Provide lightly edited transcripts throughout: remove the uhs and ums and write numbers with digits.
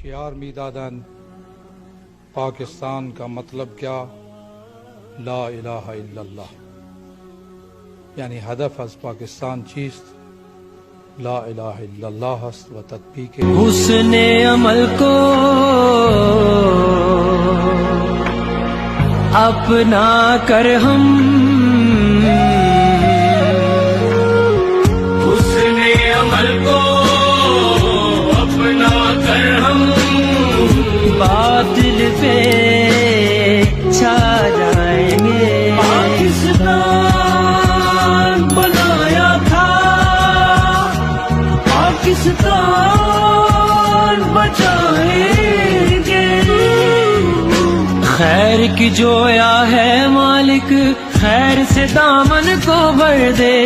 کہ آرمی دادن پاکستان کا مطلب کیا؟ لا الہ الا اللہ، یعنی هدف از پاکستان چیست؟ لا الہ الا اللہ است و تطبیق حسن عمل کو اپنا کر ہم حسن عمل کو اپنا کر ہم باطل پہ چھا جائیں گے. پاکستان بنایا تھا، پاکستان بچائیں گے. خیر کی جویا ہے مالک، خیر سے دامن کو بھر دے.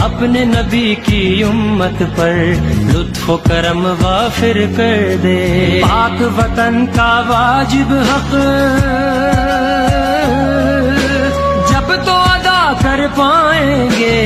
اپنے نبی کی امت پر لطف و کرم وافر کر دے. پاک وطن کا واجب حق جب تو ادا کر پائیں گے.